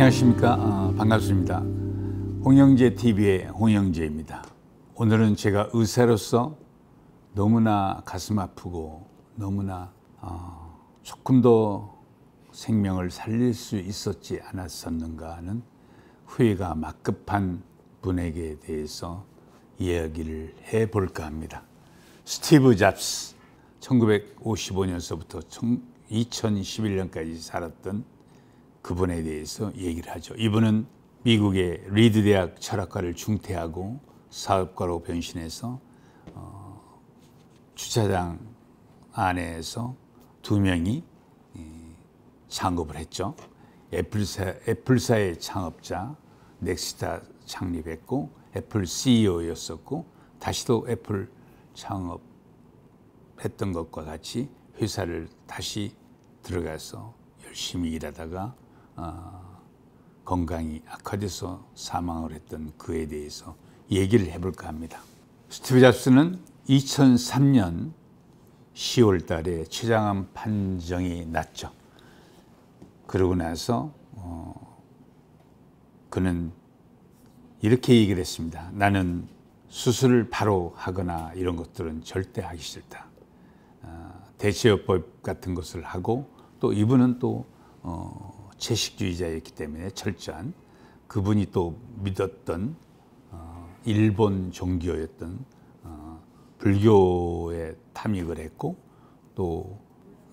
안녕하십니까. 반갑습니다. 홍영재 TV의 홍영재입니다. 오늘은 제가 의사로서 너무나 가슴 아프고 너무나 조금 더 생명을 살릴 수 있었지 않았었는가 하는 후회가 막급한 분에게 대해서 이야기를 해볼까 합니다. 스티브 잡스, 1955년서부터 2011년까지 살았던 그분에 대해서 얘기를 하죠. 이분은 미국의 리드 대학 철학과를 중퇴하고 사업가로 변신해서 주차장 안에서 두 명이 창업을 했죠. 애플사의 창업자 넥스타 창립했고 애플 CEO였었고 다시 또 애플 창업했던 것과 같이 회사를 다시 들어가서 열심히 일하다가 건강이 악화돼서 사망을 했던 그에 대해서 얘기를 해볼까 합니다. 스티브 잡스는 2003년 10월 달에 췌장암 판정이 났죠. 그러고 나서 그는 이렇게 얘기를 했습니다. 나는 수술을 바로 하거나 이런 것들은 절대 하기 싫다. 대체요법 같은 것을 하고 또 이분은 또 채식주의자였기 때문에 철저한 그분이 또 믿었던 일본 종교였던 불교에 탐닉을 했고 또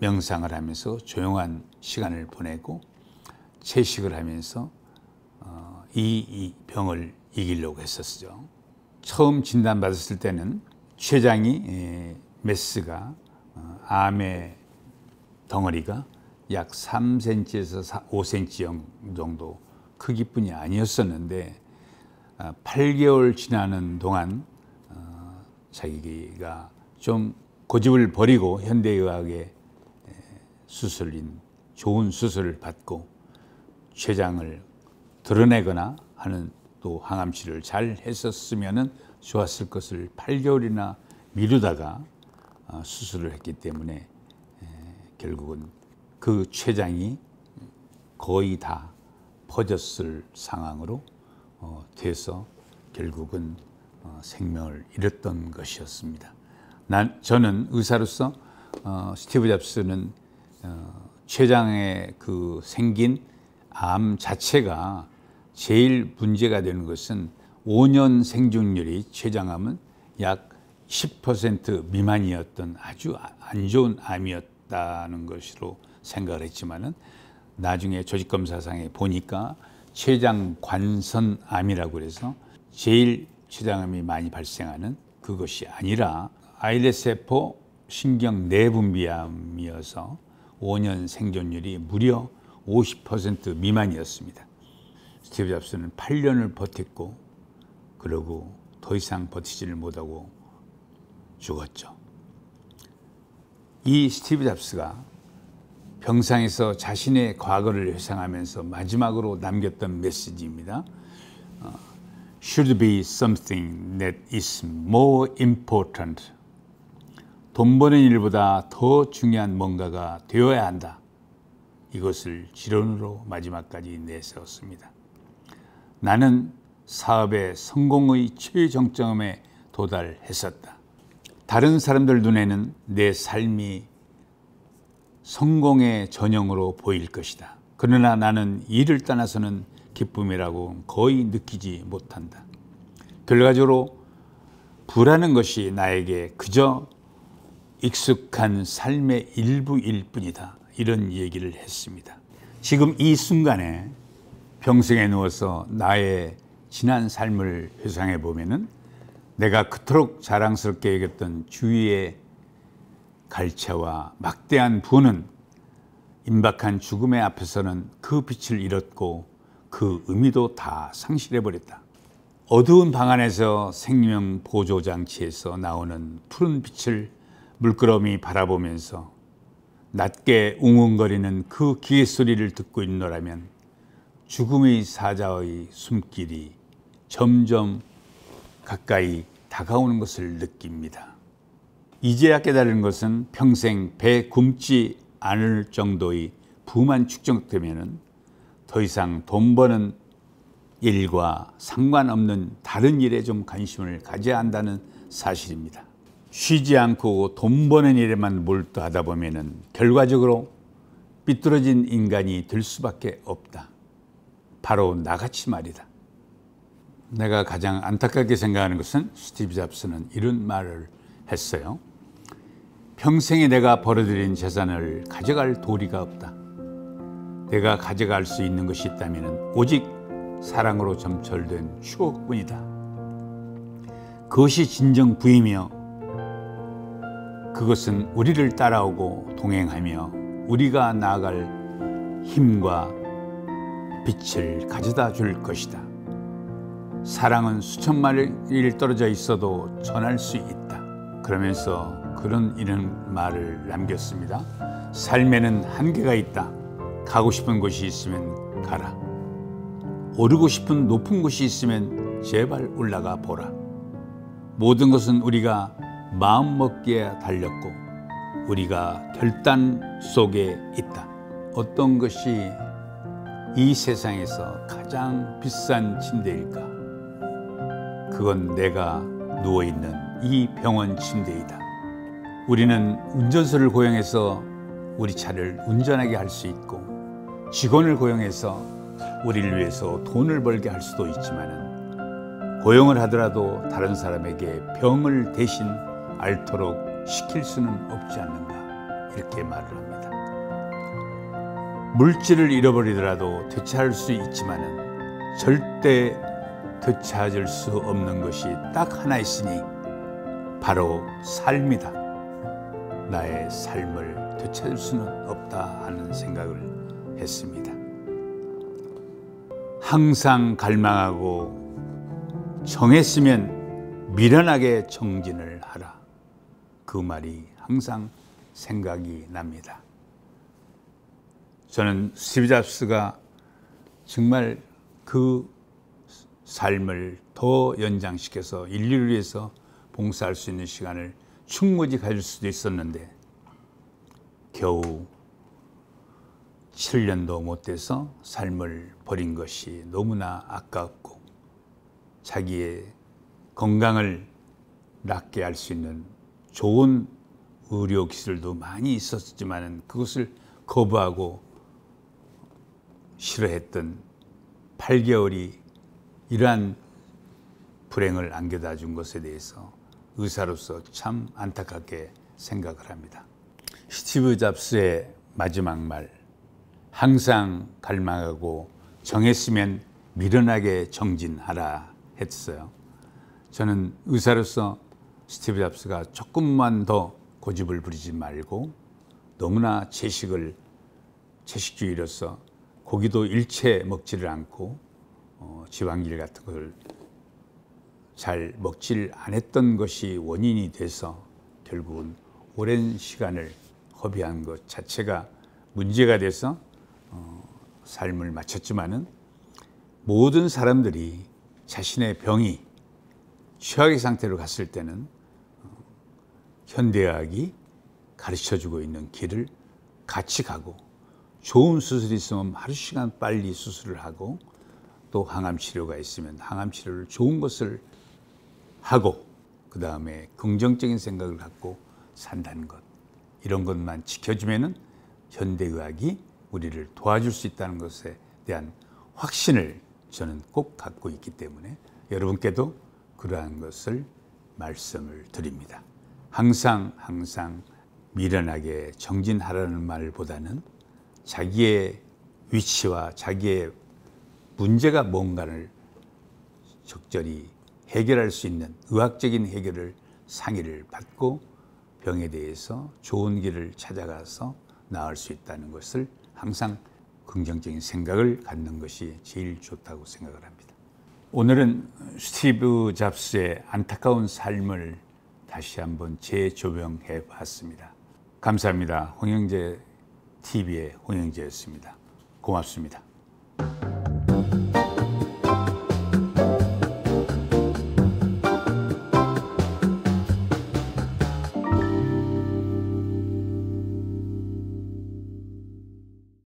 명상을 하면서 조용한 시간을 보내고 채식을 하면서 이 병을 이기려고 했었죠. 처음 진단받았을 때는 췌장이 메스가 암의 덩어리가 약 3cm에서 5cm 정도 크기뿐이 아니었었는데 8개월 지나는 동안 자기가 좀 고집을 버리고 현대의학의 수술인 좋은 수술을 받고 췌장을 드러내거나 하는 또 항암치료를 잘 했었으면 좋았을 것을 8개월이나 미루다가 수술을 했기 때문에 결국은 그 췌장이 거의 다 퍼졌을 상황으로 돼서 결국은 생명을 잃었던 것이었습니다. 저는 의사로서 스티브 잡스는 췌장에 그 생긴 암 자체가 제일 문제가 되는 것은 5년 생존율이 췌장암은 약 10% 미만이었던 아주 안 좋은 암이었다는 것으로 생각을 했지만은 나중에 조직검사상에 보니까 췌장관선암이라고 해서 제일 췌장암이 많이 발생하는 그것이 아니라 아일렛 세포 신경 내분비암이어서 5년 생존율이 무려 50% 미만이었습니다. 스티브 잡스는 8년을 버텼고 그러고 더 이상 버티지를 못하고 죽었죠. 이 스티브 잡스가 병상에서 자신의 과거를 회상하면서 마지막으로 남겼던 메시지입니다. Should be something that is more important. 돈 버는 일보다 더 중요한 뭔가가 되어야 한다. 이것을 지론으로 마지막까지 내세웠습니다. 나는 사업의 성공의 최정점에 도달했었다. 다른 사람들 눈에는 내 삶이 성공의 전형으로 보일 것이다. 그러나 나는 이를 떠나서는 기쁨이라고 거의 느끼지 못한다. 결과적으로 부라는 것이 나에게 그저 익숙한 삶의 일부일 뿐이다. 이런 얘기를 했습니다. 지금 이 순간에 병상에 누워서 나의 지난 삶을 회상해 보면은 내가 그토록 자랑스럽게 여겼던 주위의 갈채와 막대한 부는 임박한 죽음의 앞에서는 그 빛을 잃었고 그 의미도 다 상실해버렸다. 어두운 방 안에서 생명 보조 장치에서 나오는 푸른 빛을 물끄러미 바라보면서 낮게 웅웅거리는 그 기계 소리를 듣고 있노라면 죽음의 사자의 숨길이 점점 가까이 다가오는 것을 느낍니다. 이제야 깨달은 것은 평생 배 굶지 않을 정도의 부만 축적되면 더 이상 돈 버는 일과 상관없는 다른 일에 좀 관심을 가져야 한다는 사실입니다. 쉬지 않고 돈 버는 일에만 몰두하다 보면은 결과적으로 삐뚤어진 인간이 될 수밖에 없다. 바로 나같이 말이다. 내가 가장 안타깝게 생각하는 것은 스티브 잡스는 이런 말을 했어요. 평생에 내가 벌어들인 재산을 가져갈 도리가 없다. 내가 가져갈 수 있는 것이 있다면 오직 사랑으로 점철된 추억뿐이다. 그것이 진정 부이며 그것은 우리를 따라오고 동행하며 우리가 나아갈 힘과 빛을 가져다 줄 것이다. 사랑은 수천 마일 떨어져 있어도 전할 수 있다. 그러면서 이런 말을 남겼습니다. 삶에는 한계가 있다. 가고 싶은 곳이 있으면 가라. 오르고 싶은 높은 곳이 있으면 제발 올라가 보라. 모든 것은 우리가 마음먹기에 달렸고 우리가 결단 속에 있다. 어떤 것이 이 세상에서 가장 비싼 침대일까? 그건 내가 누워있는 이 병원 침대이다. 우리는 운전수를 고용해서 우리 차를 운전하게 할 수 있고 직원을 고용해서 우리를 위해서 돈을 벌게 할 수도 있지만 고용을 하더라도 다른 사람에게 병을 대신 앓도록 시킬 수는 없지 않는가 이렇게 말을 합니다. 물질을 잃어버리더라도 되찾을 수 있지만 절대 되찾을 수 없는 것이 딱 하나 있으니 바로 삶이다. 나의 삶을 되찾을 수는 없다 하는 생각을 했습니다. 항상 갈망하고 정했으면 미련하게 정진을 하라. 그 말이 항상 생각이 납니다. 저는 스티브 잡스가 정말 그 삶을 더 연장시켜서 인류를 위해서 봉사할 수 있는 시간을 충분히 가질 수도 있었는데 겨우 7년도 못 돼서 삶을 버린 것이 너무나 아깝고 자기의 건강을 낫게 할 수 있는 좋은 의료 기술도 많이 있었지만 그것을 거부하고 싫어했던 8개월이 이러한 불행을 안겨다 준 것에 대해서 의사로서 참 안타깝게 생각을 합니다. 스티브 잡스의 마지막 말, 항상 갈망하고 정했으면 미련하게 정진하라 했어요. 저는 의사로서 스티브 잡스가 조금만 더 고집을 부리지 말고 너무나 채식주의로서 고기도 일체 먹지를 않고 지방질 같은 걸 잘 먹질 않았던 것이 원인이 돼서 결국은 오랜 시간을 허비한 것 자체가 문제가 돼서 삶을 마쳤지만은 모든 사람들이 자신의 병이 최악의 상태로 갔을 때는 현대의학이 가르쳐주고 있는 길을 같이 가고 좋은 수술이 있으면 하루 시간 빨리 수술을 하고 또 항암 치료가 있으면 항암 치료를 좋은 것을 하고 그 다음에 긍정적인 생각을 갖고 산다는 것, 이런 것만 지켜주면은 현대의학이 우리를 도와줄 수 있다는 것에 대한 확신을 저는 꼭 갖고 있기 때문에 여러분께도 그러한 것을 말씀을 드립니다. 항상 미련하게 정진하라는 말보다는 자기의 위치와 자기의 문제가 뭔가를 적절히 해결할 수 있는 의학적인 해결을 상의를 받고 병에 대해서 좋은 길을 찾아가서 나을 수 있다는 것을 항상 긍정적인 생각을 갖는 것이 제일 좋다고 생각을 합니다. 오늘은 스티브 잡스의 안타까운 삶을 다시 한번 재조명해 봤습니다. 감사합니다. 홍영재 TV의 홍영재였습니다. 고맙습니다.